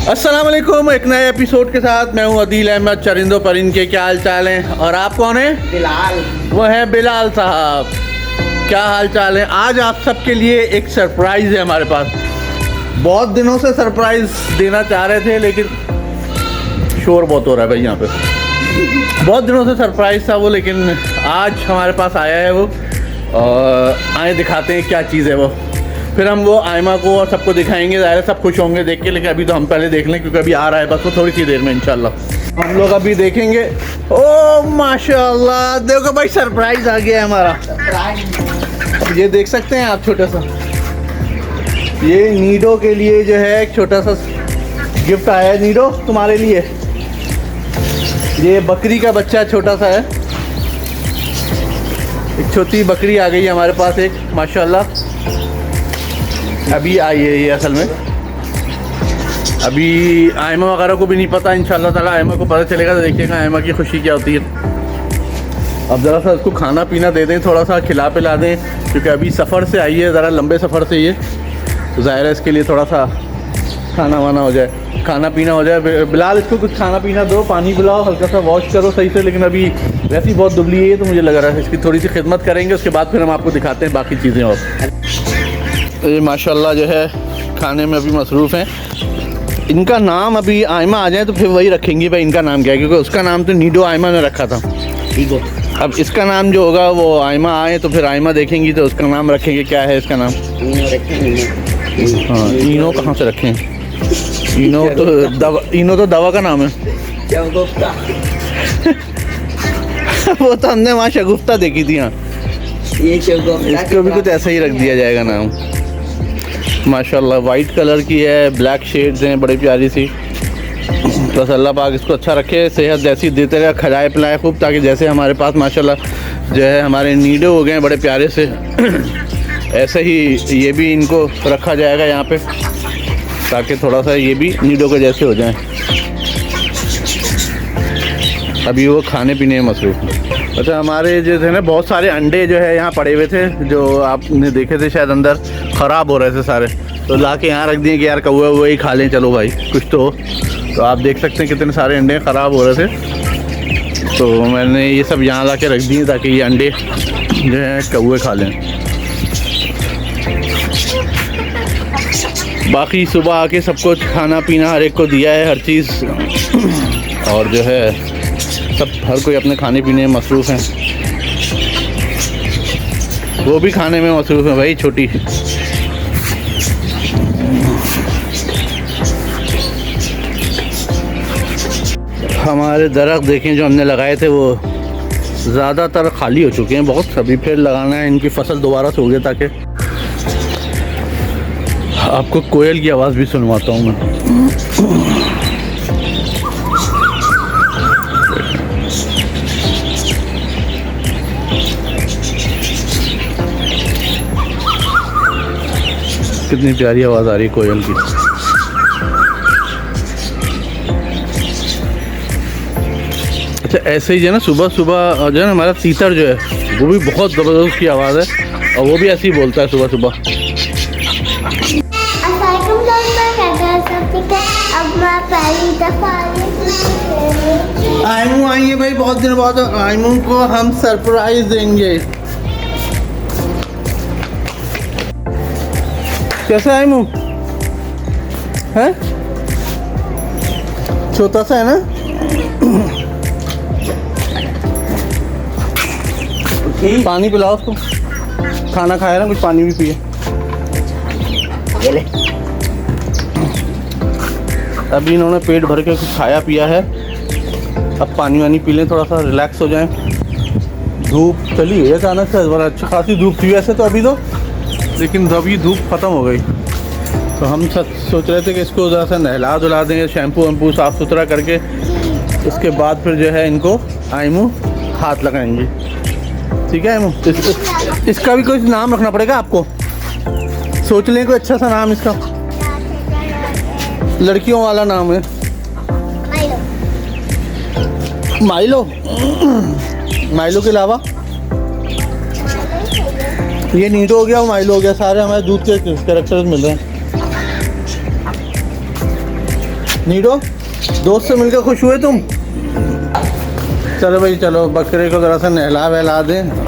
अस्सलाम वालेकुम। एक नए एपिसोड के साथ मैं हूं अदील अहमद। चरिंदो परिंद के क्या हाल चाल हैं? और आप कौन हैं? बिलाल। वो है बिलाल साहब। क्या हाल चाल है? आज आप सबके लिए एक सरप्राइज़ है हमारे पास। बहुत दिनों से सरप्राइज़ देना चाह रहे थे, लेकिन शोर बहुत हो रहा है भाई यहाँ पे। बहुत दिनों से सरप्राइज़ था वो, लेकिन आज हमारे पास आया है वो। और आए दिखाते हैं क्या चीज़ है वो। फिर हम वो आयमा को और सबको दिखाएंगे। ज़ाहिर है सब खुश होंगे देख के, लेकिन अभी तो हम पहले देख लें क्योंकि अभी आ रहा है बस वो थोड़ी सी देर में इंशाल्लाह हम लोग अभी देखेंगे। ओ माशाल्लाह, देखो भाई सरप्राइज़ आ गया है हमारा। ये देख सकते हैं आप, छोटा सा ये नीडो के लिए जो है एक छोटा सा गिफ्ट आया है। नीडो तुम्हारे लिए ये बकरी का बच्चा छोटा सा है। एक छोटी बकरी आ गई है हमारे पास एक, माशाल्लाह अभी आई है ये। असल में अभी आयमा वगैरह को भी नहीं पता, इंशाल्लाह ताला आयमा को पता चलेगा तो देखिएगा आयमा की खुशी क्या होती है। अब ज़रा सा उसको खाना पीना दे दें, थोड़ा सा खिला पिला दें, क्योंकि अभी सफ़र से आई है, ज़रा लंबे सफ़र से ये, तो ज़ाहिर है इसके लिए थोड़ा सा खाना वाना हो जाए, खाना पीना हो जाए। बिलाल इसको कुछ खाना पीना दो, पानी पिलाओ, हल्का सा वॉश करो सही से। लेकिन अभी वैसे ही बहुत दुबली है तो मुझे लग रहा है इसकी थोड़ी सी खिदमत करेंगे, उसके बाद फिर हम आपको दिखाते हैं बाकी चीज़ें। और ये माशाल्लाह जो है खाने में अभी मसरूफ़ हैं। इनका नाम अभी आयमा आ जाए तो फिर वही रखेंगी भाई इनका नाम क्या है, क्योंकि उसका नाम तो नीडो आयमा ने रखा था। ठीक है, अब इसका नाम जो होगा वो आयमा आए तो फिर आयमा देखेंगी तो उसका नाम रखेंगे। क्या है इसका नाम? हाँ, इनो कहाँ से रखें? इनो तो दवा का नाम है। वो तो हमने वहाँ शगुफ्ता देखी थी। हाँ, इसको भी कुछ ऐसा ही रख दिया जाएगा नाम। माशाल्लाह वाइट कलर की है, ब्लैक शेड्स हैं, बड़ी प्यारी सी। बस अल्लाह पाक इसको अच्छा रखे, सेहत जैसी देते रहे, खिलाए पिलाए खूब, ताकि जैसे हमारे पास माशाल्लाह जो है हमारे नीडो हो गए हैं बड़े प्यारे से, ऐसे ही ये भी इनको रखा जाएगा यहाँ पे, ताकि थोड़ा सा ये भी नीडो के जैसे हो जाएं। अभी वो खाने पीने में मसरूफ़ हैं। अच्छा, हमारे जो थे ना बहुत सारे अंडे जो है यहाँ पड़े हुए थे, जो आपने देखे थे शायद, अंदर ख़राब हो रहे थे सारे, तो ला के यहाँ रख दिए कि यार कौवा हुआ ही खा लें, चलो भाई कुछ तो हो। तो आप देख सकते हैं कितने सारे अंडे ख़राब हो रहे थे, तो मैंने ये सब यहाँ ला के रख दिए ताकि ये अंडे जो है कौवे खा लें। बाकी सुबह आके सबको खाना पीना हर एक को दिया है, हर चीज़, और जो है सब हर कोई अपने खाने पीने में मसरूफ़ हैं। वो भी खाने में मसरूफ़ है भाई, छोटी। हमारे दरख्त देखें जो हमने लगाए थे वो ज़्यादातर खाली हो चुके हैं बहुत। अभी फिर लगाना है, इनकी फसल दोबारा से हो गई, ताकि आपको कोयल की आवाज़ भी सुनवाता हूँ मैं। कितनी प्यारी आवाज़ आ रही है कोयल की। अच्छा, ऐसे ही जो है ना सुबह सुबह जो है ना हमारा तीतर जो है वो भी बहुत ज़बरदस्त की आवाज़ है, और वो भी ऐसे ही बोलता है सुबह सुबह। आयमू आई है भाई, बहुत दिन बाद आयमू को हम सरप्राइज़ देंगे। कैसे आयमू है? छोटा सा है ना? पानी पिलाओ उसको, खाना खाया ना, कुछ पानी भी पिए। अभी इन्होंने पेट भर के कुछ खाया पिया है, अब पानी वानी पी लें, थोड़ा सा रिलैक्स हो जाएं। धूप चली है अचानक से, बड़ा अच्छी खासी धूप थी वैसे तो अभी तो, लेकिन अभी धूप ख़त्म हो गई, तो हम सोच रहे थे कि इसको ज़रा सा नहला धुला देंगे, शैम्पू वैम्पू साफ़ सुथरा करके, उसके बाद फिर जो है इनको आयमू हाथ लगाएंगे। ठीक है आयमू, इसका भी कोई नाम रखना पड़ेगा आपको, सोच लें कोई अच्छा सा नाम इसका। लड़कियों वाला नाम है माइलो। माइलो के अलावा ये नीडो हो गया, वो माइलो हो गया, सारे हमारे दूध के कैरेक्टर्स मिल रहे हैं। नीडो, दोस्त से मिलकर खुश हुए तुम? चलो भाई चलो, बकरे को ज़रा सा नहला वहला दें।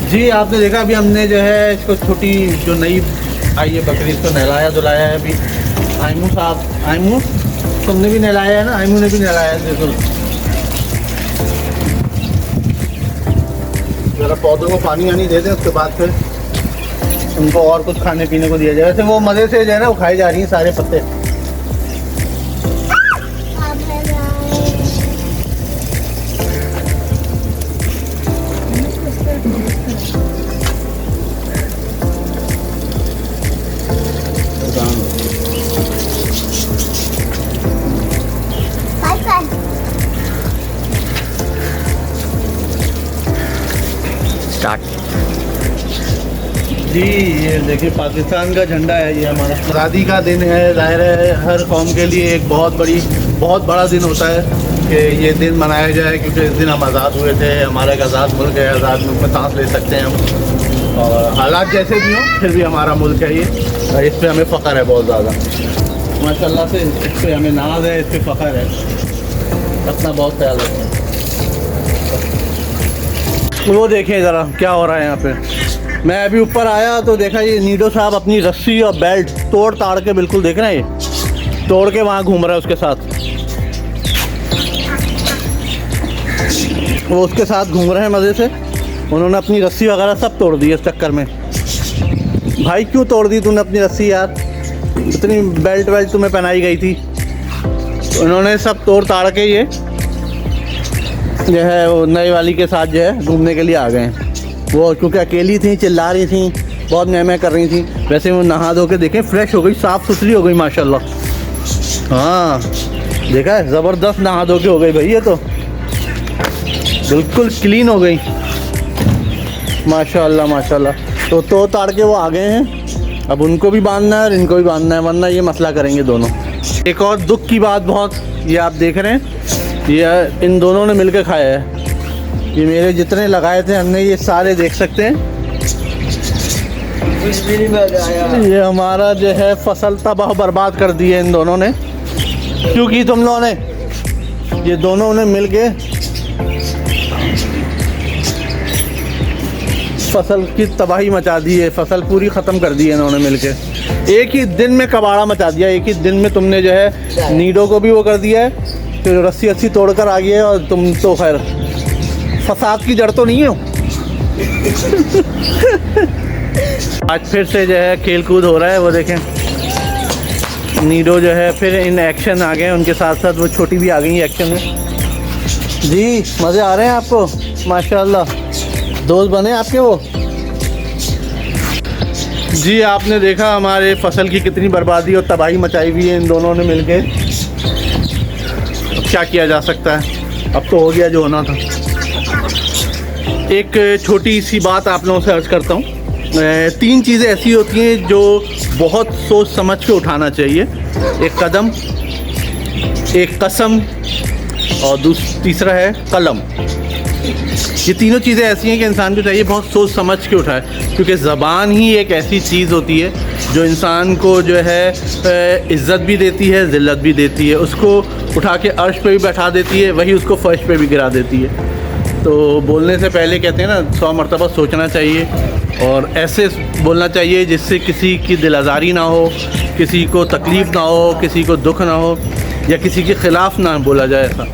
जी आपने देखा अभी हमने जो है इसको छोटी जो नई आई है बकरी, इसको नहलाया धुलाया है। अभी आयमू साहब, आयमू तुमने भी नहलाया है ना? आयमू ने भी नहलाया है। देखो ज़रा पौधों को पानी वानी दे दें, उसके बाद फिर उनको और कुछ खाने पीने को दिया जाए। वैसे वो मज़े से जो है ना वो खाई जा रही हैं सारे पत्ते। जी ये देखिए पाकिस्तान का झंडा है, ये हमारा आज़ादी का दिन है। ज़ाहिर है हर कौम के लिए एक बहुत बड़ा दिन होता है कि ये दिन मनाया जाए, क्योंकि इस दिन हम आज़ाद हुए थे। हमारा एक आज़ाद मुल्क है, आज़ाद मुल्क में सांस ले सकते हैं हम, और हालात जैसे भी हों फिर भी हमारा मुल्क है ये। इस पर हमें फ़ख्र है बहुत ज़्यादा, माशाल्लाह से। इस पर हमें नाज है, इस पर फ़ख्र है। अपना बहुत ख्याल रखें। वो देखिए ज़रा क्या हो रहा है यहाँ पे। मैं अभी ऊपर आया तो देखा ये नीडो साहब अपनी रस्सी और बेल्ट तोड़ ताड़ के, बिल्कुल देख रहे हैं, ये तोड़ के वहाँ घूम रहा है उसके साथ। वो उसके साथ घूम रहे हैं मज़े से। उन्होंने अपनी रस्सी वगैरह सब तोड़ दी इस चक्कर में। भाई क्यों तोड़ दी तूने अपनी रस्सी यार? इतनी बेल्ट वेल्ट तुम्हें पहनाई गई थी। उन्होंने सब तोड़ ताड़ के ये जो है वो नई वाली के साथ जो है घूमने के लिए आ गए हैं। वो क्योंकि अकेली थी, चिल्ला रही थी, बहुत मैं कर रही थी। वैसे वो नहा धो के देखें फ्रेश हो गई, साफ़ सुथरी हो गई माशाल्लाह। हाँ देखा है, ज़बरदस्त नहा धो के हो गई भाई, ये तो बिल्कुल क्लीन हो गई माशाल्लाह माशाल्लाह। तो ताड़ के वो आ गए हैं। अब उनको भी बांधना है और इनको भी बांधना है, वरना ये मसला करेंगे दोनों। एक और दुख की बात बहुत, ये आप देख रहे हैं, ये इन दोनों ने मिलकर खाया है। ये मेरे जितने लगाए थे हमने, ये सारे देख सकते हैं। ये हमारा जो है फसल तबाह बर्बाद कर दी है इन दोनों ने। क्योंकि तुम लोगों ने, ये दोनों ने मिलके फसल की तबाही मचा दी है, फसल पूरी ख़त्म कर दी है इन्होंने मिलके। एक ही दिन में कबाड़ा मचा दिया, एक ही दिन में तुमने जो है नीडो को भी वो कर दिया है, फिर रस्सी तोड़ कर आ गई है। और तुम तो खैर फसाद की जड़ तो नहीं हो। आज फिर से जो है खेल कूद हो रहा है। वो देखें नीडो जो है फिर इन एक्शन आ गए, उनके साथ साथ वो छोटी भी आ गई एक्शन में। जी मज़े आ रहे हैं आपको? माशाल्लाह दोस्त बने आपके वो। जी आपने देखा हमारे फसल की कितनी बर्बादी और तबाही मचाई हुई है इन दोनों ने मिलके। क्या किया जा सकता है, अब तो हो गया जो होना था। एक छोटी सी बात आप लोगों से अर्ज़ करता हूँ। 3 चीज़ें ऐसी होती हैं जो बहुत सोच समझ के उठाना चाहिए। एक कदम, एक कसम और तीसरा है कलम। ये तीनों चीज़ें ऐसी हैं कि इंसान को चाहिए बहुत सोच समझ के उठाए, क्योंकि ज़बान ही एक ऐसी चीज़ होती है जो इंसान को जो है इज़्ज़त भी देती है, ज़िल्लत भी देती है। उसको उठा के अर्श पे भी बैठा देती है, वही उसको फ़र्श पे भी गिरा देती है। तो बोलने से पहले कहते हैं ना 100 मरतबा सोचना चाहिए और ऐसे बोलना चाहिए जिससे किसी की दिल आज़ारी ना हो, किसी को तकलीफ़ ना हो, किसी को दुख ना हो, या किसी के ख़िलाफ़ ना बोला जाए ऐसा।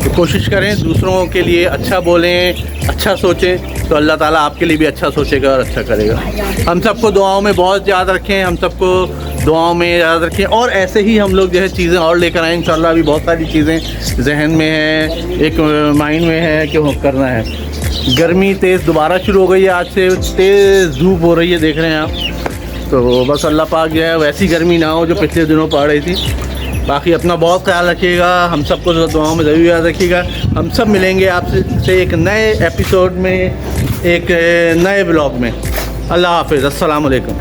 तो कोशिश करें दूसरों के लिए अच्छा बोलें, अच्छा सोचें, तो अल्लाह ताला आपके लिए भी अच्छा सोचेगा और अच्छा करेगा। हम सबको दुआओं में बहुत याद रखें, हम सबको दुआओं में याद रखें, और ऐसे ही हम लोग जो है चीज़ें और लेकर आएँ इंशाल्लाह। अभी बहुत सारी चीज़ें जहन में हैं, एक माइंड में है कि वो करना है। गर्मी तेज़ दोबारा शुरू हो गई है, आज से तेज़ धूप हो रही है, देख रहे हैं आप। तो बस अल्लाह पाक जो है वैसी गर्मी ना हो जो पिछले दिनों पड़ रही थी। बाकी अपना बहुत ख्याल रखिएगा, हम सबको दुआओं में ज़रूर याद रखिएगा। हम सब मिलेंगे आपसे एक नए एपिसोड में, एक नए ब्लॉग में। अल्लाह हाफ़िज़, अस्सलाम वालेकुम।